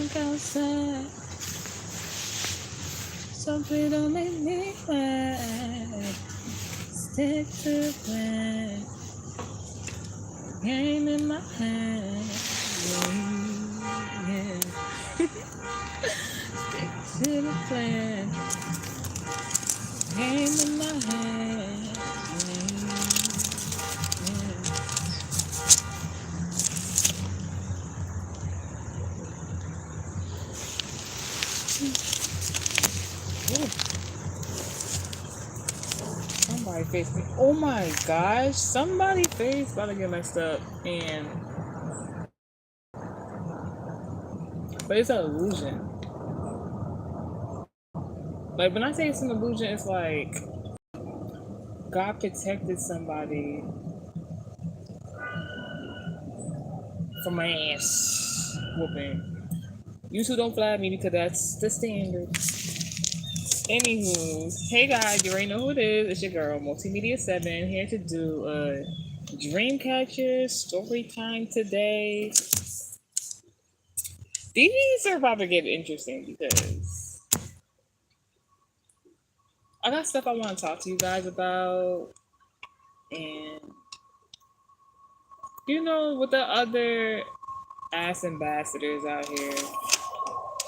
walk outside. Something don't make me cry. Stick to the plan. Game in my hand. Yeah. Stick to the plan. Game in my hand. Somebody face me. Oh my gosh, somebody face about to get messed up, but it's an illusion. Like when I say it's an illusion, it's like God protected somebody from my ass whooping. You two don't flag me because that's the standard. Anywho, hey guys, you already know who it is. It's your girl, Multimedia 7, here to do a Dreamcatcher story time today. These are about to get interesting because I got stuff I want to talk to you guys about. And, you know, with the other ass ambassadors out here,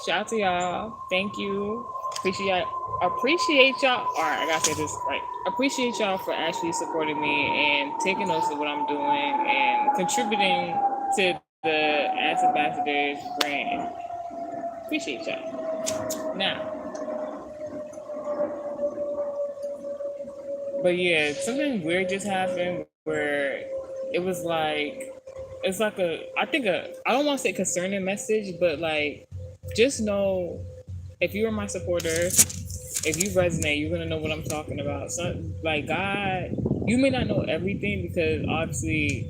shout out to y'all. Thank you. Appreciate y'all. Alright, I gotta say this right. Appreciate y'all for actually supporting me and taking notes of what I'm doing and contributing to the Ass Ambassadors brand. Appreciate y'all. Now, but yeah, something weird just happened where it was like, it's like I don't want to say concerning message, but like, just know if you are my supporter, if you resonate, you're gonna know what I'm talking about. So, like God, you may not know everything because obviously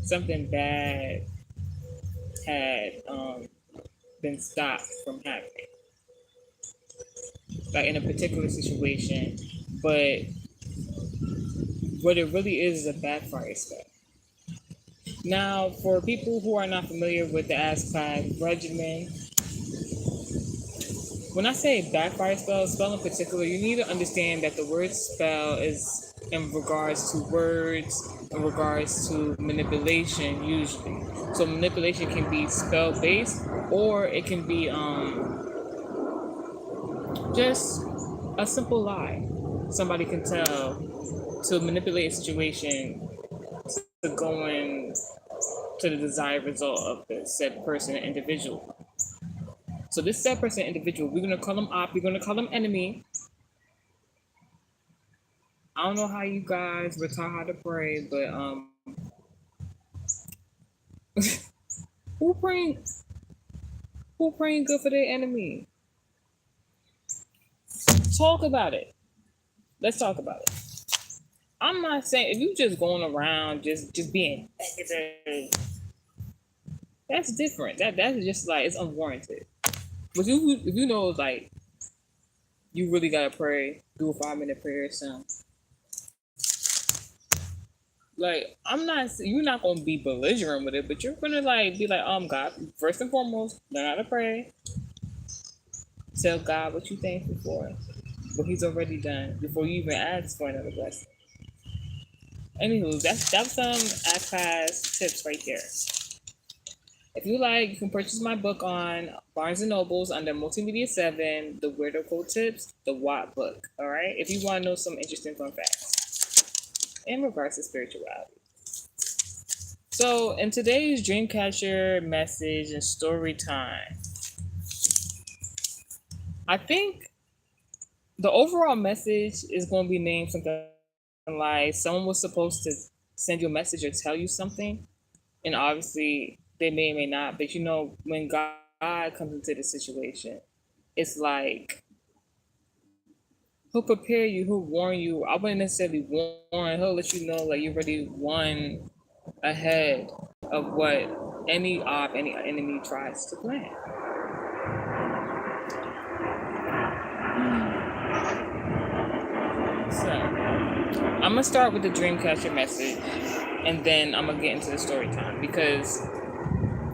something bad had been stopped from happening, like in a particular situation. But what it really is a backfire spell. Now, for people who are not familiar with the Ask 5 regimen, when I say backfire spell in particular, you need to understand that the word spell is in regards to words, in regards to manipulation usually. So manipulation can be spell based or it can be just a simple lie somebody can tell to manipulate a situation to go in to the desired result of the said person or individual. So this said person individual, we're gonna call them op, we're gonna call them enemy. I don't know how you guys were taught how to pray, but who praying good for their enemy? Talk about it. Let's talk about it. I'm not saying if you just going around just being negative, that's different. That's just like it's unwarranted. But if you know like you really gotta pray, do a 5-minute prayer or something. Like you're not gonna be belligerent with it, but you're gonna like be like, God, first and foremost, learn how to pray. Tell God what you thankful for, what He's already done before you even ask for another blessing. Anywho, that's some Ask Class tips right there. If you like, you can purchase my book on Barnes & Nobles under Multimedia 7, The Weirdo Code Tips, the Watt book, all right? If you want to know some interesting fun facts in regards to spirituality. So, in today's Dreamcatcher message and story time, I think the overall message is going to be named something like someone was supposed to send you a message or tell you something, and obviously they may or may not, but you know, when God comes into the situation, it's like He'll prepare you, He'll warn you. I wouldn't necessarily warn, He'll let you know like you already won ahead of what any enemy tries to plan. So I'm gonna start with the Dreamcatcher message and then I'm gonna get into the story time because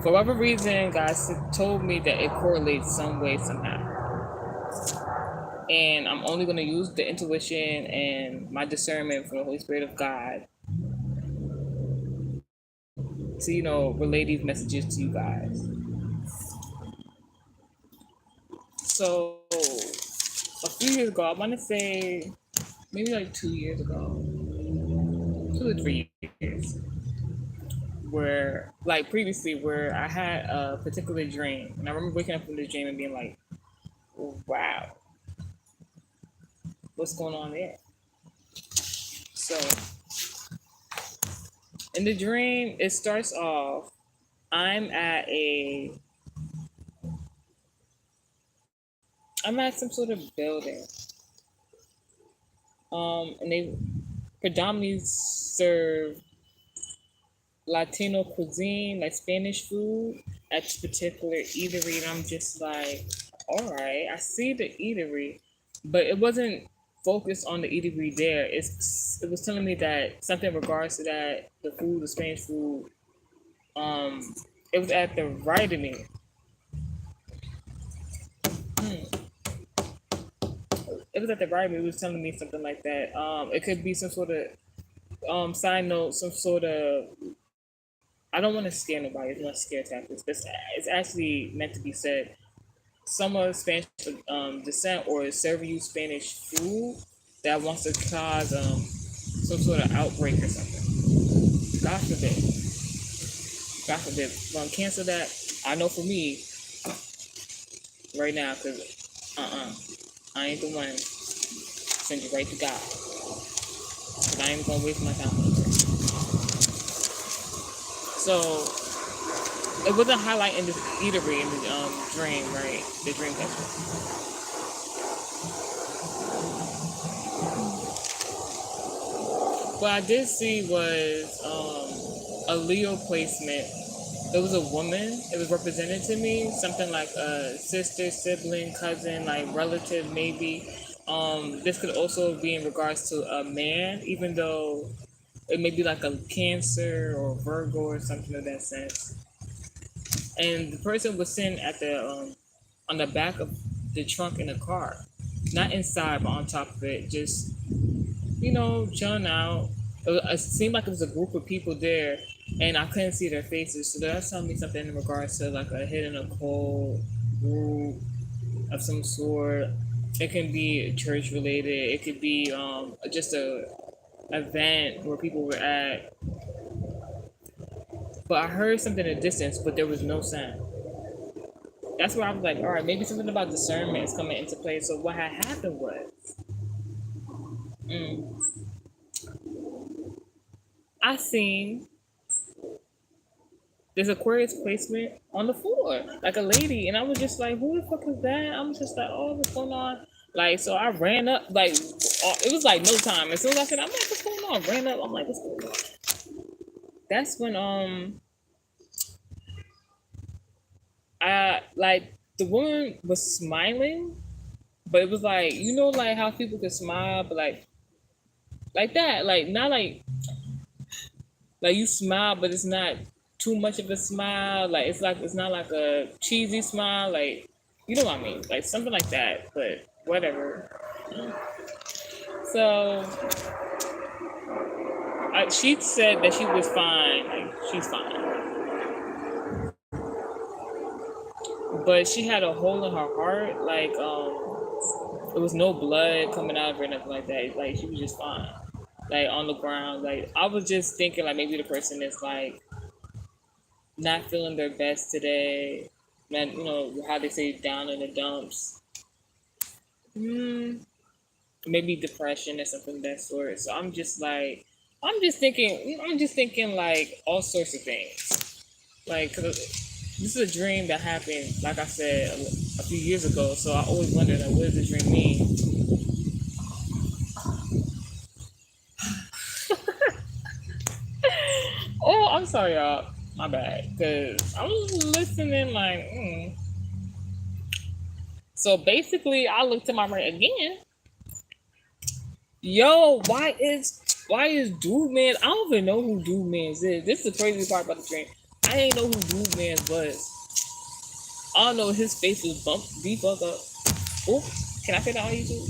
For whatever reason, God told me that it correlates some way, somehow. And I'm only going to use the intuition and my discernment from the Holy Spirit of God to, relay these messages to you guys. So, a few years ago, I want to say maybe like 2 years ago, 2 to 3 years, where, like previously, where I had a particular dream. And I remember waking up from this dream and being like, wow, what's going on there? So, in the dream, it starts off, I'm at a I'm at some sort of building. And they predominantly serve Latino cuisine, like Spanish food, at this particular eatery. And I'm just like, all right, I see the eatery, but it wasn't focused on the eatery there. It was telling me that something in regards to that, the food, the Spanish food, it was at the right of me. It was at the right of me. It was telling me something like that. It could be some sort of side note, some sort of. I don't want to scare nobody. It's not scare tactics. It's actually meant to be said. Someone of Spanish descent or serving you Spanish food that wants to cause some sort of outbreak or something. God forbid. God forbid. Cancel that. I know for me right now, because I ain't the one. Send you right to God. But I ain't gonna waste my time on it. So it wasn't highlighting this eatery in the dream, right? The dream catcher. What I did see was a Leo placement. It was a woman. It was represented to me, something like a sister, sibling, cousin, like relative, maybe. This could also be in regards to a man, even though it may be like a Cancer or Virgo or something of that sense. And the person was sitting at the on the back of the trunk in the car, not inside, but on top of it, just chilling out. It seemed like it was a group of people there, and I couldn't see their faces. So that's telling me something in regards to like a hidden occult group of some sort. It can be church related. It could be just a event where people were at. But I heard something in the distance, but there was no sound. That's where I was like, all right, maybe something about discernment is coming into play. So what had happened was, mm, I seen this Aquarius placement on the floor, like a lady, and I was just like, "Who the fuck is that?" I'm just like, "Oh, what's going on?" Like, so I ran up, like, it was like no time. As soon as I said, "I'm like, what's going on?" Ran up, I'm like, "What's going on?" That's when I like the woman was smiling, but it was like like how people could smile, but like that, like not like you smile, but it's not too much of a smile. Like it's not like a cheesy smile. Like you know what I mean? Like something like that. But whatever. So she said that she was fine. Like she's fine, but she had a hole in her heart. Like there was no blood coming out of her, or nothing like that. Like she was just fine. Like on the ground. Like I was just thinking, like maybe the person is like not feeling their best today. Man, how they say down in the dumps. Maybe depression or something of that sort. So I'm just thinking like all sorts of things. Like, 'cause this is a dream that happened, like I said, a few years ago. So I always wondered, like, what does the dream mean? Oh, I'm sorry, y'all. My bad. Because I was listening, like, So basically, I looked to my right again. Yo, why is Dude Man? I don't even know who Dude Man is. This is the crazy part about the dream. I ain't know who Dude Man was. All I know his face was bumped, beat fuck up. Oh, can I say that on YouTube?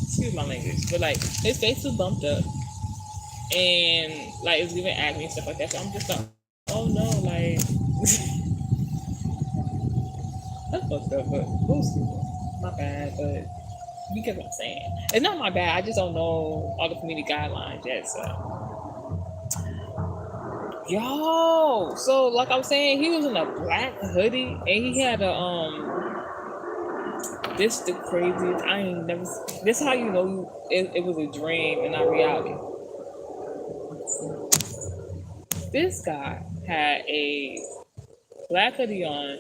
Excuse my language, but like his face was bumped up, and like it was giving acne and stuff like that. So I'm just like, oh no, like that's fucked up. But my bad. But you get what I'm saying. It's not my bad. I just don't know all the community guidelines yet. So yo, so like I'm saying, he was in a black hoodie and he had a this the craziest. I ain't never. This how you know it was a dream and not reality. This guy had a black hoodie on,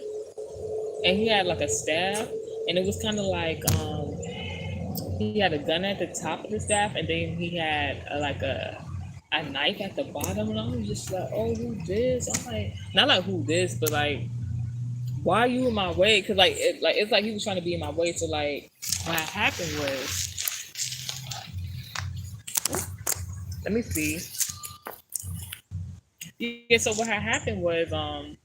and he had like a staff, and it was kind of like he had a gun at the top of the staff, and then he had like a knife at the bottom, and I was just like, oh, who this? I'm like, not like who this, but like, why are you in my way? Cause it's like he was trying to be in my way. So like, what happened was, let me see. Yeah, so what had happened was mm,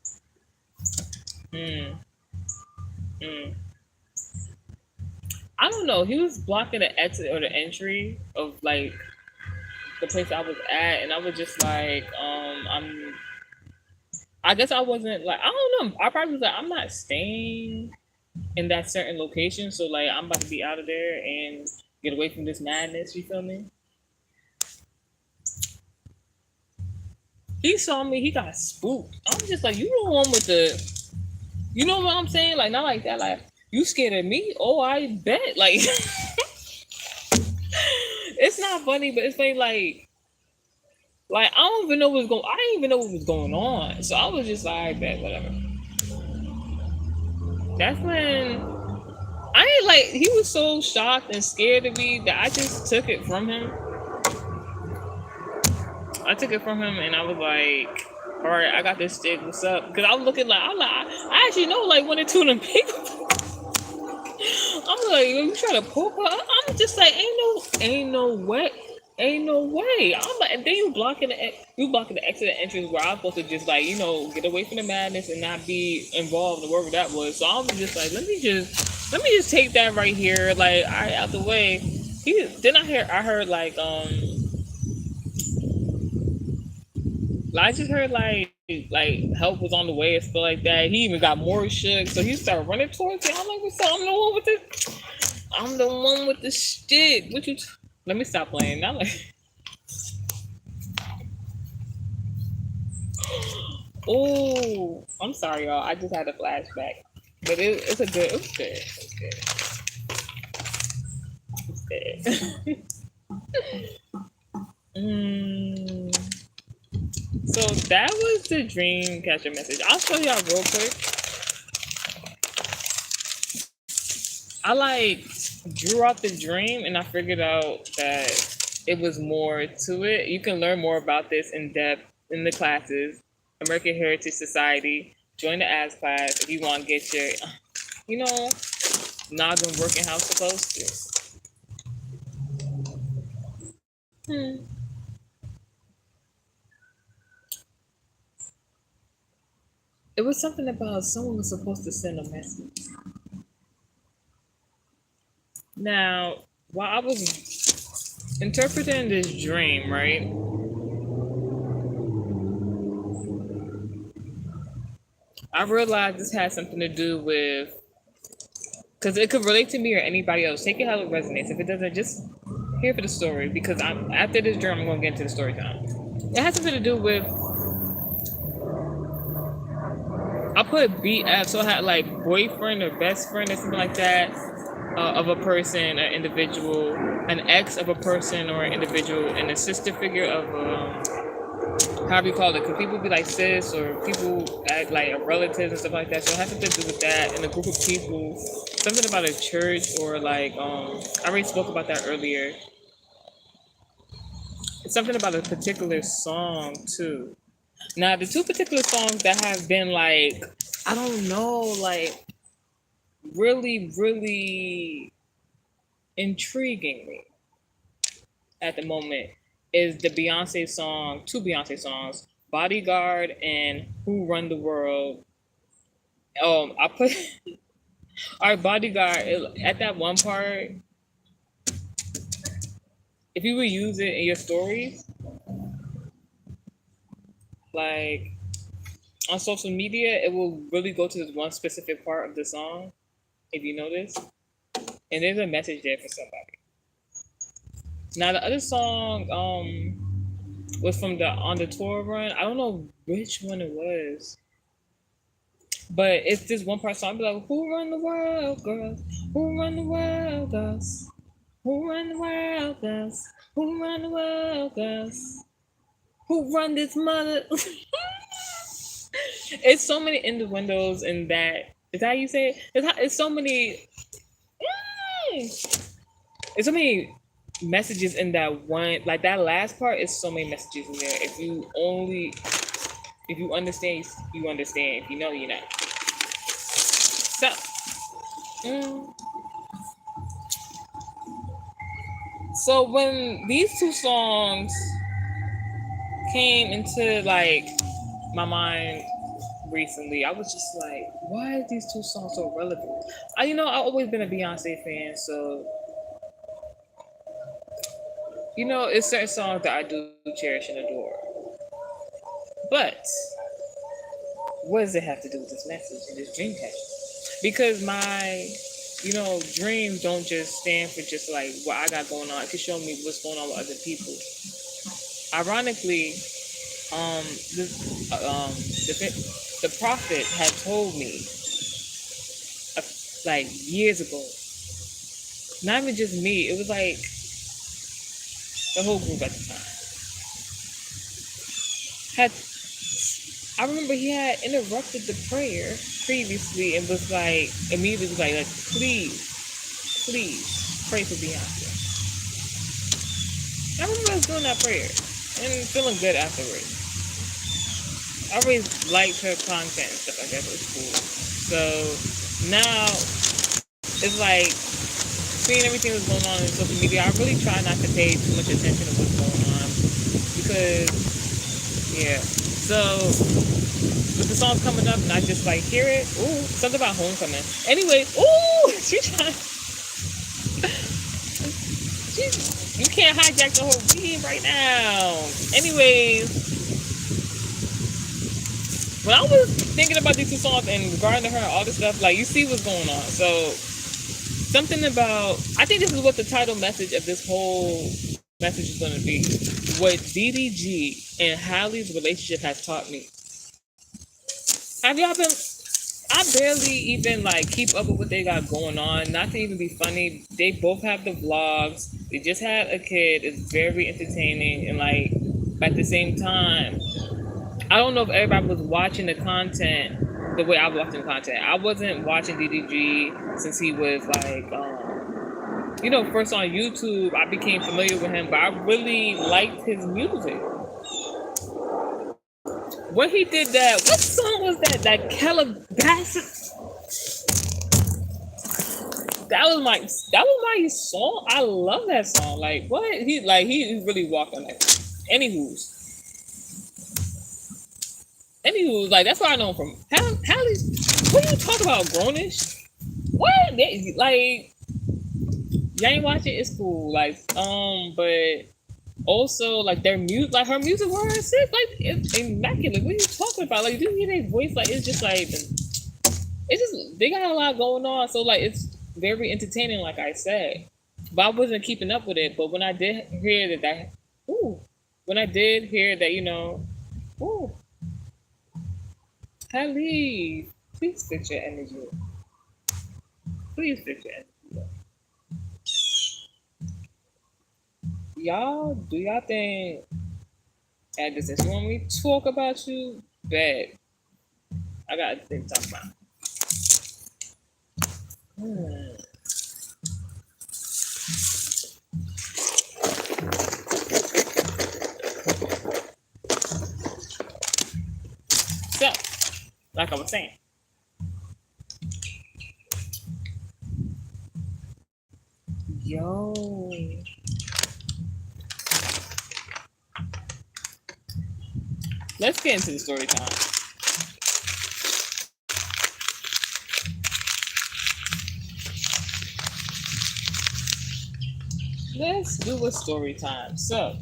mm, I don't know. He was blocking the exit or the entry of like the place I was at, and I was just like, I guess I wasn't like, I don't know. I probably was like, I'm not staying in that certain location, so like, I'm about to be out of there and get away from this madness. You feel me? He saw me. He got spooked. I'm just like, you the one with the, you know what I'm saying? Like, not like that. Like, you scared of me? Oh, I bet. Like, it's not funny, but it's funny. Like I don't even know what's going. I didn't even know what was going on. So I was just like, I bet, whatever. That's when I ain't like. He was so shocked and scared of me that I just took it from him. I took it from him, and I was like, all right, I got this stick. What's up? Because I was looking like, I actually know like one or two of them people. I'm like, you trying to poke her? I'm just like, ain't no way, ain't no way. I'm like, and then you blocking the exit and entrance where I'm supposed to just like, get away from the madness and not be involved in wherever that was. So I was just like, let me just take that right here, like, all right, out the way. I heard I just heard like help was on the way and stuff like that. He even got more shook, so he started running towards me. I'm like, what's up? I'm the one with the stick. Let me stop playing. Now like, oh, I'm sorry, y'all. I just had a flashback, but it's a good. It was good. It was good. mm, so that was the dream catcher message. I'll show y'all real quick. I like drew out the dream and I figured out that it was more to it. You can learn more about this in depth in the classes. American Heritage Society. Join the AS class if you want to get your, noggin working how it's supposed to. It was something about someone was supposed to send a message. Now, while I was interpreting this dream, right? I realized this had something to do with, because it could relate to me or anybody else. Take it how it resonates. If it doesn't, just here for the story, because after this dream, I'm going to get into the story time. It has something to do with, I put BF, so I had like boyfriend or best friend or something like that of a person, an individual, an ex of a person or an individual, and a sister figure of however you call it, because people be like sis or people act like relatives and stuff like that. So it has something to do with that and a group of people, something about a church or like I already spoke about that earlier. It's something about a particular song too. Now the two particular songs that have been like, I don't know, like really, really intriguing me at the moment is the Beyonce song, two Beyonce songs, Bodyguard and Who Run the World. I put our Bodyguard at that one part. If you would use it in your stories, like on social media, it will really go to this one specific part of the song. If you notice, and there's a message there for somebody. Now the other song was from the on the tour run. I don't know which one it was, but it's this one part song. Be like, "Who run the world, girls? Who run the world, girls? Who run the world, girls? Who run the world, girls? Who run this mother?" It's so many innuendos in that. Is that how you say it? It's so many. There's so many messages in that one. Like that last part is so many messages in there. If you understand, you understand. If you know, you know. So, mm, so when these two songs came into like my mind recently, I was just like, why are these two songs so relevant? I've always been a Beyonce fan, so it's certain songs that I do cherish and adore. But what does it have to do with this message and this dream catcher? Because my, dreams don't just stand for just like what I got going on. It can show me what's going on with other people. Ironically, um, this, the prophet had told me uh, like years ago. Not even just me. It was like the whole group at the time. Had I remember he had interrupted the prayer previously and was like immediately was like please pray for Beyonce. I remember I was doing that prayer and feeling good afterwards. I always liked her content and stuff like that. It was cool. So now it's like seeing everything that's going on in social media. I really try not to pay too much attention to what's going on because yeah. So with the songs coming up and I just like hear it, ooh, something about homecoming. Anyway, ooh, she trying. You can't hijack the whole beat right now. Anyways, when I was thinking about these two songs and regarding to her and all this stuff, like you see what's going on. So something about I think this is what the title message of this whole message is going to be. What DDG and Hallie's relationship has taught me. Have y'all been? I barely even like keep up with what they got going on. Not to even be funny, they both have the vlogs. They just had a kid. It's very entertaining and like at the same time, I don't know if everybody was watching the content the way I was watching the content. I wasn't watching DDG since he was like, first on YouTube. I became familiar with him, but I really liked his music. When he did that, what song was that? That Calabasas. That was my song. I love that song. Like what he really walked on that. Anywho's like that's where I know him from. Hallie's. What are you talking about, grownish? What? Like y'all ain't watching? It's cool. But also like their music, like her music was sick, like it's immaculate. What are you talking about? Like, do you hear their voice? Like, it's just like they got a lot going on. So like, it's very entertaining, like I said. But I wasn't keeping up with it. But when I did hear when I did hear that, ooh, Hallie, please fix your energy. Please fix your energy. Y'all, do y'all think at this? You want me to talk about you? Bad. I got a thing to talk about. Hmm. So, like I was saying, yo, let's get into the story time. Let's do a story time. So,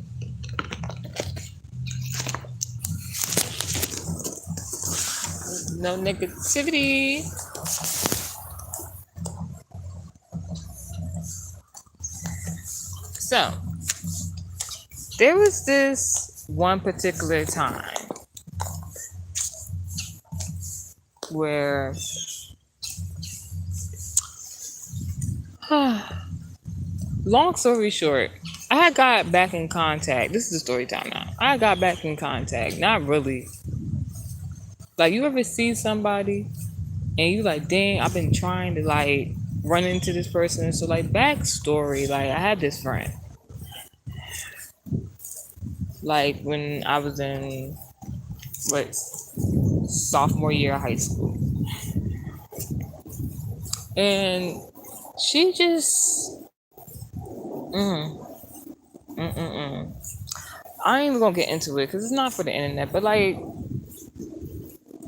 no negativity. So, there was this one particular time where long story short, I got back in contact. This is the story time now. I got back in contact. Not really. Like, you ever see somebody and you like, dang, I've been trying to like run into this person. So like, backstory, like I had this friend. Like when I was in what sophomore year of high school. And she just mm, mm, mm, mm. I ain't even gonna get into it because it's not for the internet. But like,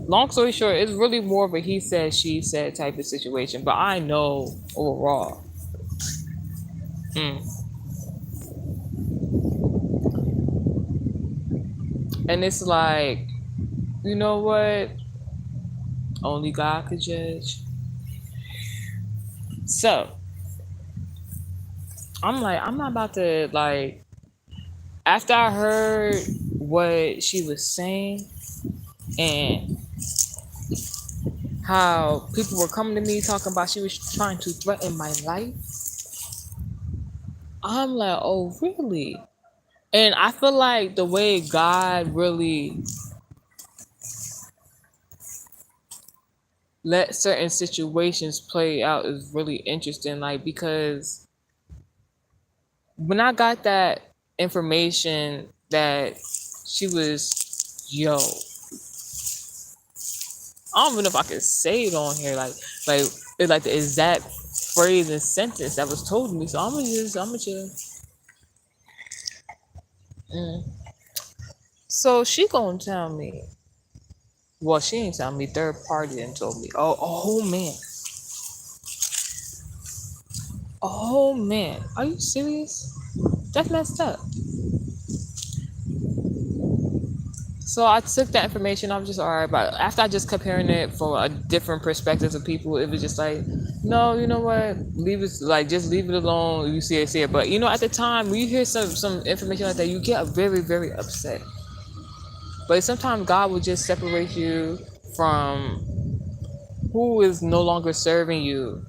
long story short, it's really more of a he said, she said type of situation. But I know overall. Mm. And it's like, you know what? Only God could judge. So I'm like, I'm not about to like. After I heard what she was saying and how people were coming to me talking about she was trying to threaten my life, I'm like, oh really? And I feel like the way God really let certain situations play out is really interesting. Like, because when I like that information that she was, yo, I don't even know if I could say it on here. Like it's like the exact phrase and sentence that was told to me. So I'm gonna just. Mm. So she gonna tell me. Well, she ain't tell me. Third party and told me. Oh man. Oh man. Are you serious? That's messed up. So I took that information. I was just all right, but after I just kept hearing it from a different perspectives of people, it was just like, no, you know what? Leave it, like just leave it alone. You see it. But you know, at the time, when you hear some information like that, you get very very upset. But sometimes God will just separate you from who is no longer serving you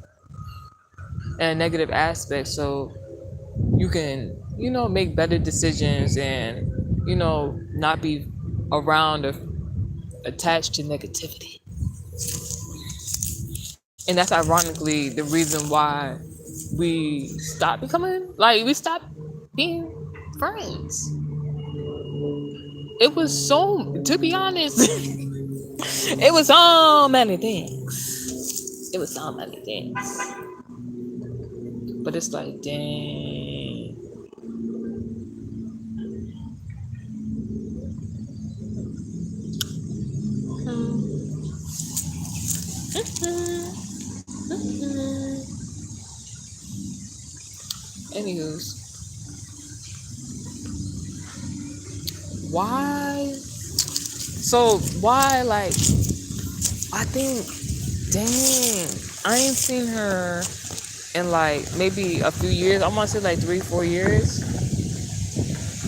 in a negative aspect, so you can, you know, make better decisions and, you know, not be around or attached to negativity. And that's ironically the reason why we stopped becoming, like, we stopped being friends. It was so, to be honest, it was so many things. It was so many things. But it's like, dang. Anywho's, why? So why, like, I think, dang, I ain't seen her in like maybe a few years. I want to say like 3-4 years.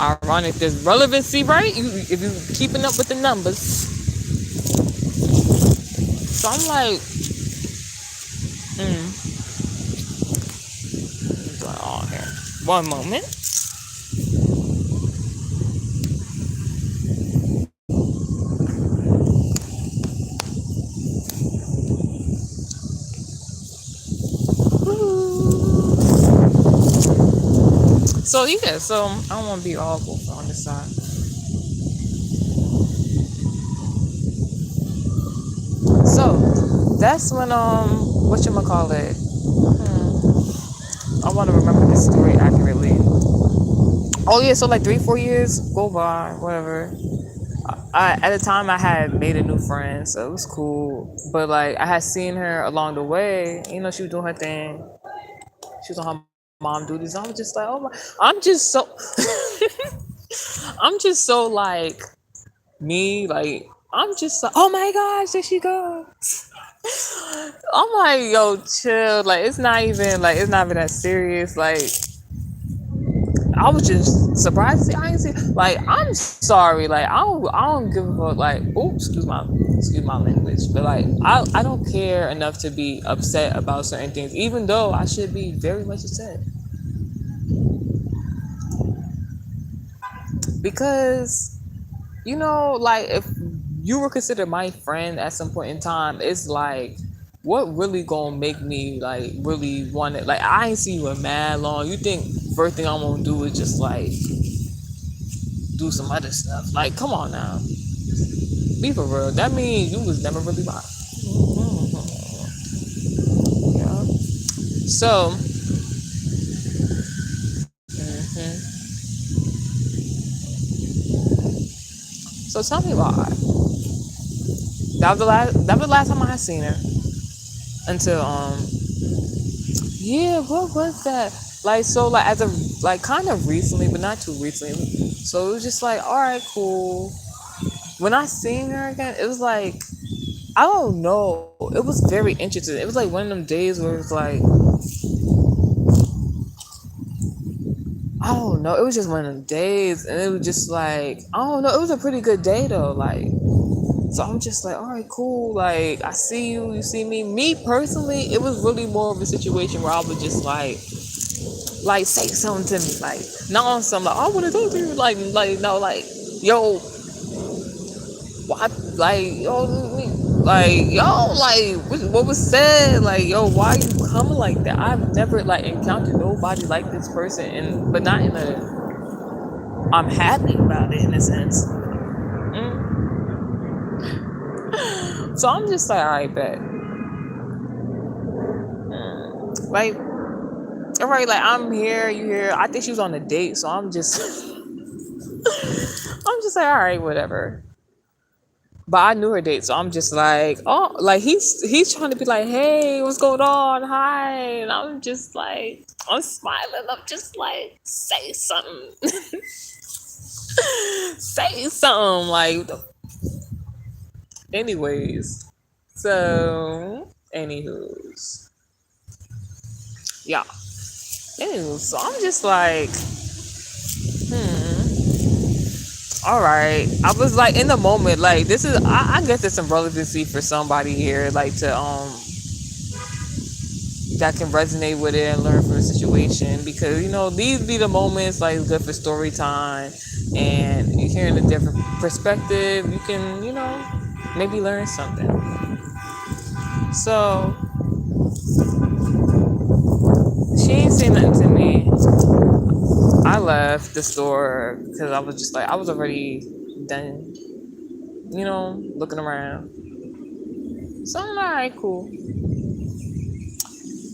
Ironic, there's relevancy, right? You, if you keeping up with the numbers. So I'm like, what's going on here? One moment. So yeah, so I don't want to be awful on this side. So that's when whatchamacallit, I want to remember this story accurately. Oh yeah, so like 3-4 years go by, whatever. at the time I had made a new friend, so it was cool. But like I had seen her along the way, she was doing her thing. She was on her mom duties. I was just like, oh my, I'm just so, I'm just so like me, like I'm just like, oh my gosh, there she goes. I'm like, yo, chill. Like it's not even that serious. Like I was just surprised. I ain't see. Like I'm sorry. Like I don't give a fuck. Like oh, excuse my language. But like I don't care enough to be upset about certain things, even though I should be very much upset because like if you were considered my friend at some point in time, it's like what really gonna make me like really want it? Like I ain't see you in mad long. You think first thing I'm gonna do is just like do some other stuff? Like come on now, be for real. That means you was never really mine. Yeah. So, mhm. So tell me why. That was the last time I had seen her until yeah, what was that? Like so like as of like kind of recently, but not too recently. So it was just like, all right, cool. When I seen her again, it was like I don't know. It was very interesting. It was like one of them days where it was like I don't know. It was just one of them days, and it was just like I don't know. It was a pretty good day though. Like so, I'm just like, all right, cool. Like I see you, you see me. Me personally, it was really more of a situation where I was just like say something to me, like not on some like I want to talk to you, like no, like yo, what, like yo, like yo, like what was said, like yo, why you coming like that? I've never like encountered nobody like this person, and but not in a I'm happy about it in a sense. Mm. So I'm just like, all right, bet. Like, all right, like I'm here, you here. I think she was on a date, so I'm just, I'm just like, all right, whatever. But I knew her date, so I'm just like, oh, like he's trying to be like, hey, what's going on? Hi, and I'm just like, I'm smiling. I'm just like, say something, say something. Like, anyways. So, anywho's, yeah. Anywho, so I'm just like, hmm. All right. I was like in the moment, like this is. I guess there's some relevancy for somebody here, like to that can resonate with it and learn from the situation because these be the moments like good for story time and you're hearing a different perspective you can maybe learn something. So she ain't saying nothing to me. I left the store because I was just like I was already done looking around. So I'm like, all right, cool.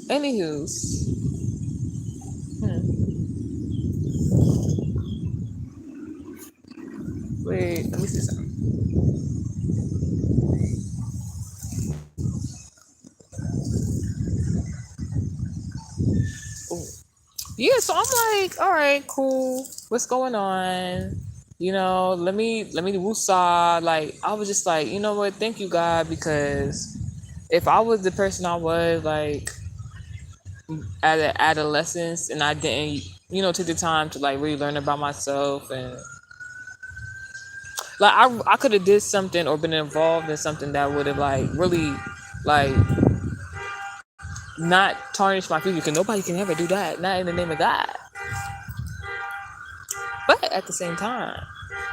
Anywho's, hmm. Wait, let me see something. Ooh. Yeah, so I'm like, all right, cool. What's going on? Let me woosah. Like, I was just like, you know what? Thank you, God, because if I was the person I was like at adolescence and I didn't, take the time to like really learn about myself and like I could have did something or been involved in something that would have like really like not tarnished my future because nobody can ever do that, not in the name of God. But at the same time,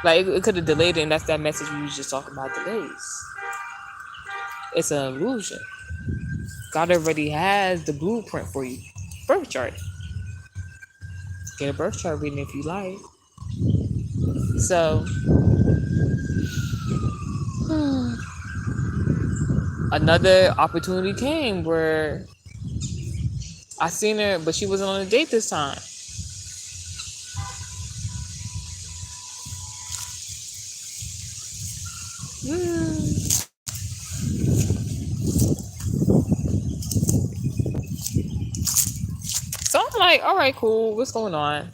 like it could have delayed it, and that's that message we was just talking about delays. It's an illusion. God already has the blueprint for you. Birth chart. Get a birth chart reading if you like. So another opportunity came where I seen her, but she wasn't on a date this time. Mm. So I'm like, all right, cool. What's going on?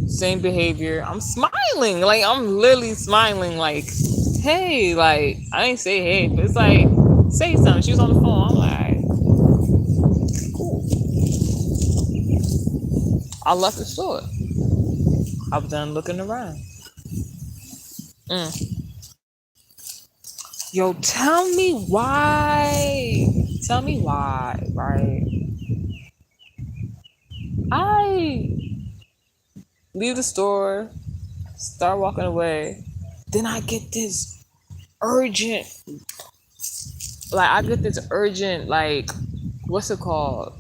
Same behavior. I'm smiling. Like, I'm literally smiling. Like, hey, like, I ain't say hey, but it's like, say something. She was on the phone. I'm like, cool. I left the store. I was done looking around. Mm. Yo, tell me why. Tell me why, right? I leave the store, start walking away. Then I get this urgent, like, what's it called?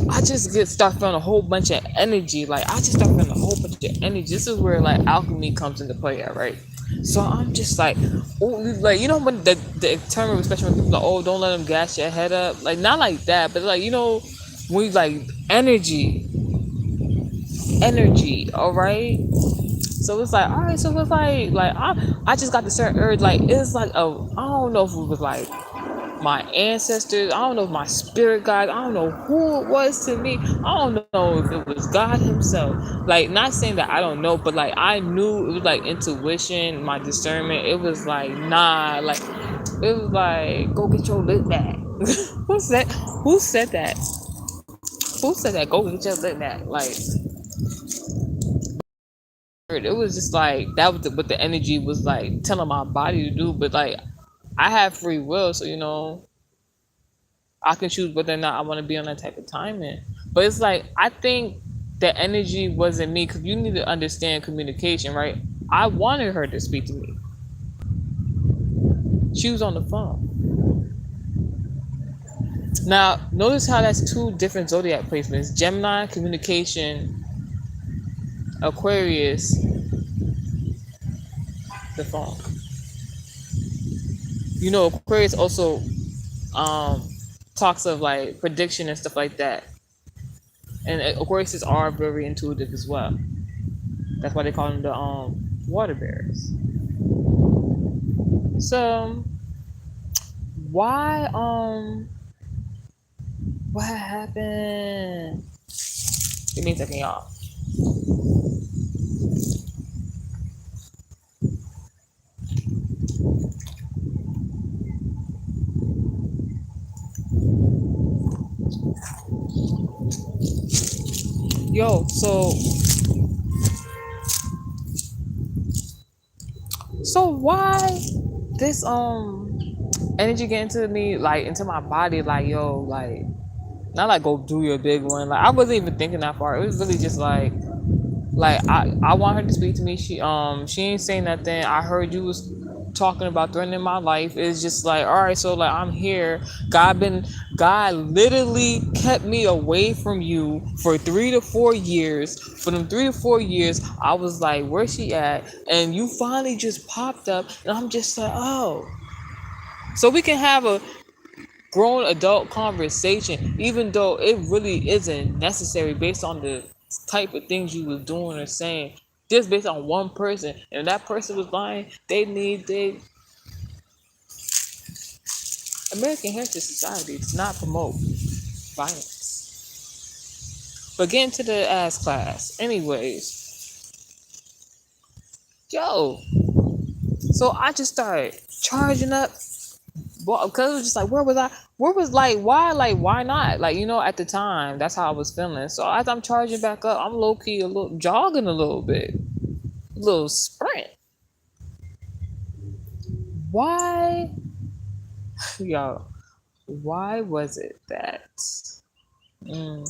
I just get start feeling a whole bunch of energy. Like, I just start feeling a whole bunch of energy. This is where like alchemy comes into play at, right? So I'm just like, oh, like, when the term, especially when people are like, oh, don't let them gas your head up. Like, not like that, but like, when you like energy, all right. So it's like, all right. So it's like I just got the certain urge. Like, it's like I don't know if it was like my ancestors. I don't know if my spirit guide. I don't know who it was to me. I don't know if it was God Himself. Like, not saying that I don't know, but like I knew it was like intuition, my discernment. It was like, nah, like it was like, go get your lip back. Who said? Who said that? Who said that? Go get your lip back. Like, it was just like that was what the energy was like telling my body to do. But like, I have free will, so I can choose whether or not I want to be on that type of timing. But it's like, I think the energy wasn't me, because you need to understand communication, right? I wanted her to speak to me. She was on the phone. Now, notice how that's two different zodiac placements: Gemini, communication; Aquarius, the phone. Aquarius also um, talks of like prediction and stuff like that. And Aquariuses are very intuitive as well. That's why they call them the water bears. So why what happened? Give me a second, y'all. Yo, so why this energy get into me, like into my body, like, yo, like, not like go do your big one. Like, I wasn't even thinking that far. It was really just like I want her to speak to me. She ain't saying nothing. I heard you was talking about threatening my life. It's just like, all right, so like, I'm here. God literally kept me away from you for 3 to 4 years. For them 3 to 4 years, I was like, where's she at? And you finally just popped up, and I'm just like, oh. So we can have a grown adult conversation, even though it really isn't necessary based on the type of things you was doing or saying. Just based on one person, and that person was lying. They American Heritage Society does not promote violence. But getting to the ass class, anyways, yo. So I just started charging up. Well, because it was just like, where was I? Where was like, why not? Like, at the time, that's how I was feeling. So as I'm charging back up, I'm low key a little jogging a little bit, a little sprint. Why, y'all? Why was it that mm,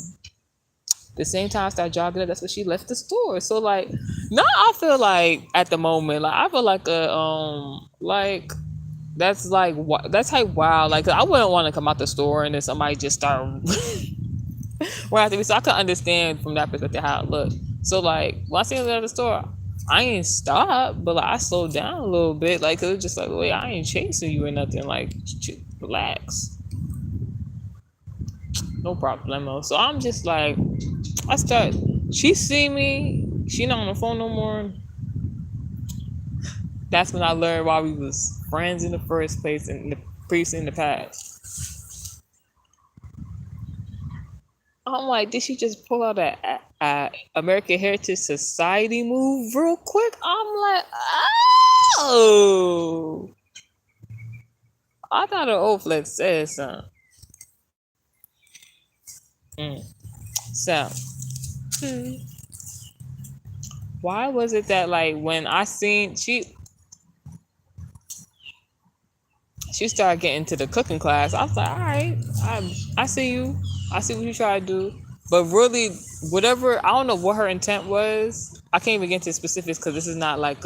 the same time I started jogging up, that's when she left the store? So like, now I feel like at the moment, like I feel like like that's like that's like wow, like I wouldn't want to come out the store and then somebody just start right after me. So I could understand from that perspective how it looked. So like, when I seen her at the store, I ain't stop, but like I slowed down a little bit. Like, it was just like, wait, I ain't chasing you or nothing. Like, relax, no problemo. So I'm just like, I start. She see me. She not on the phone no more. That's when I learned why we was friends in the first place and the priests in the past. I'm like, did she just pull out a American Heritage Society move real quick? I'm like, oh, I thought an old flex said something. Mm. So, hmm, why was it that like when I seen she started getting into the cooking class, I was like, all right, I see you. I see what you try to do. But really, whatever, I don't know what her intent was. I can't even get into specifics because this is not like,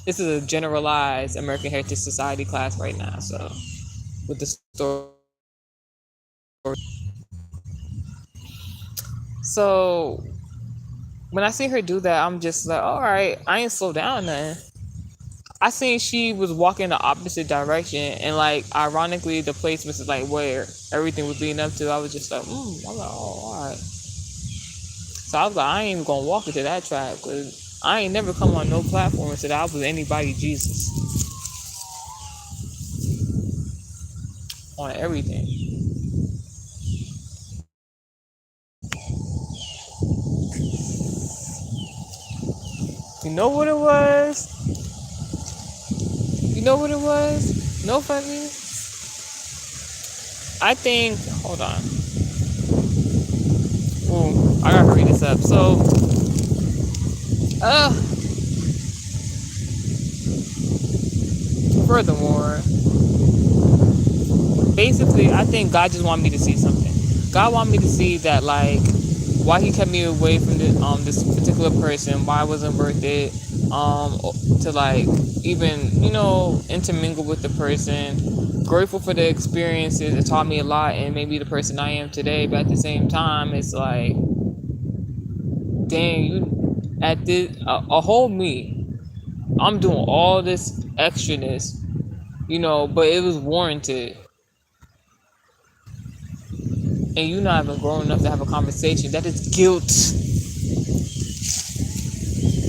this is a generalized American Heritage Society class right now. So, with the story. So, when I see her do that, I'm just like, all right, I ain't slow down then. I seen she was walking the opposite direction, and like ironically, the place was like where everything was leading up to. I was just like, I'm like, oh, all right. So I was like, I ain't even gonna walk into that track because I ain't never come on no platform and said I was anybody Jesus on everything. You know what it was? You know what it was? No funny. I think. Hold on. Ooh, I gotta hurry this up. So, uh, furthermore, basically, I think God just wanted me to see something. God wanted me to see that, like, why He kept me away from this particular person, why I wasn't worth it, to like even intermingle with the person. Grateful for the experiences. It taught me a lot, and maybe the person I am today. But at the same time, it's like, dang, you at this a whole me. I'm doing all this extraness, but it was warranted. And you're not even grown enough to have a conversation. That is guilt.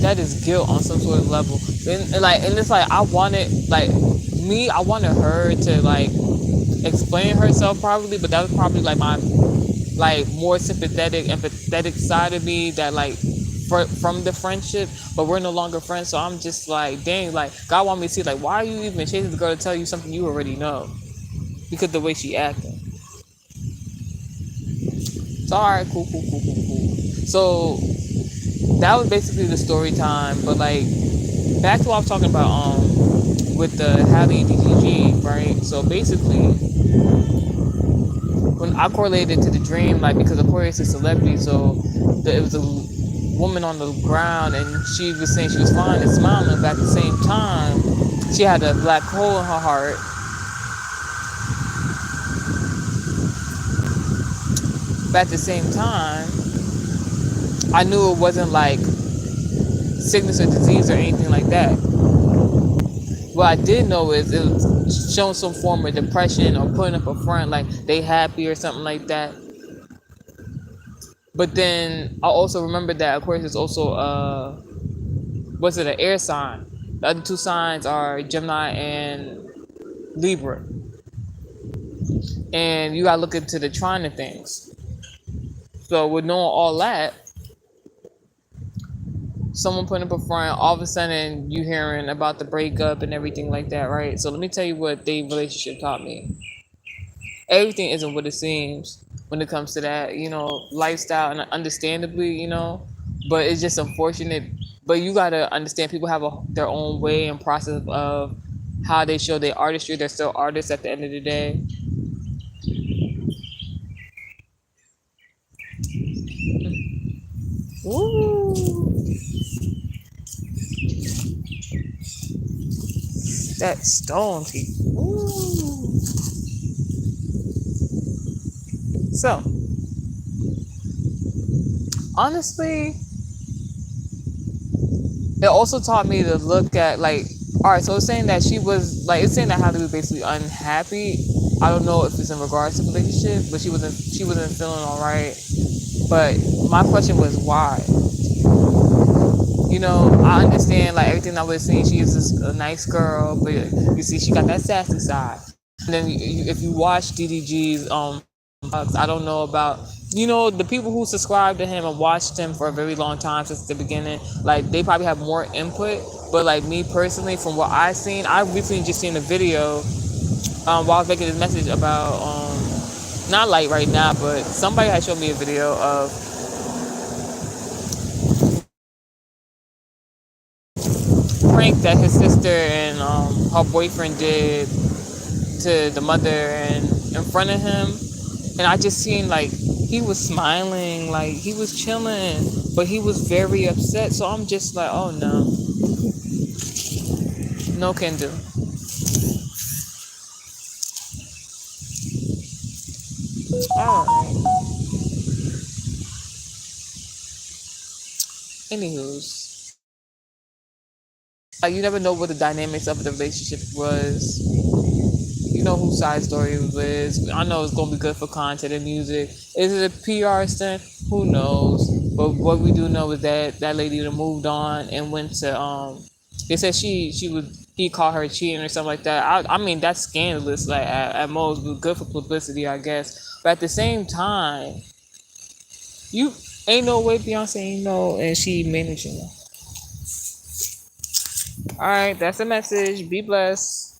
That is guilt on some sort of level. And it's like I wanted, like, me, I wanted her to like explain herself probably, but that was probably like my like more sympathetic, empathetic side of me that like from the friendship. But we're no longer friends, so I'm just like, dang, like God want me to see, like, why are you even chasing the girl to tell you something you already know? Because the way she acting. So all right, cool. So that was basically the story time. But like back to what I was talking about with the Hallie DGG, right? So basically when I correlated to the dream, like because Aquarius is a celebrity, so it was a woman on the ground and she was saying she was fine and smiling, but at the same time she had a black hole in her heart. But at the same time, I knew it wasn't like sickness or disease or anything like that. What I did know is it was showing some form of depression or putting up a front like they happy or something like that. But then I also remember that Aquarius is also was it an air sign? The other two signs are Gemini and Libra. And you gotta look into the trine of things. So with knowing all that, someone putting up a front, all of a sudden you hearing about the breakup and everything like that, right? So let me tell you what the relationship taught me. Everything isn't what it seems when it comes to that, lifestyle, and understandably, but it's just unfortunate. But you gotta understand, people have their own way and process of how they show their artistry. They're still artists at the end of the day. Ooh, that stone teeth. Ooh. So, honestly, it also taught me to look at like, all right, so it's saying that she was like, it's saying that Halle was basically unhappy. I don't know if it's in regards to the relationship, but she wasn't feeling all right. But my question was why. I understand like everything I was saying. She is just a nice girl, but you see, she got that sassy side. And then if you watch DDG's I don't know about the people who subscribe to him and watched him for a very long time since the beginning. Like they probably have more input, but like me personally, from what I've seen, I recently just seen a video while I was making this message about not like right now, but somebody had showed me a video of prank that his sister and her boyfriend did to the mother and in front of him, and I just seen like he was smiling, like he was chilling, but he was very upset. So I'm just like, oh no, no can do. All right. Anywho's, like you never know what the dynamics of the relationship was. You know whose side story it was. I know it's gonna be good for content and music. Is it a PR stunt? Who knows? But what we do know is that that lady moved on and went to They said he called her cheating or something like that. I mean that's scandalous. Like at most, but good for publicity, I guess. But at the same time, you ain't no way Beyonce ain't know, and she managing. All right, that's the message. Be blessed.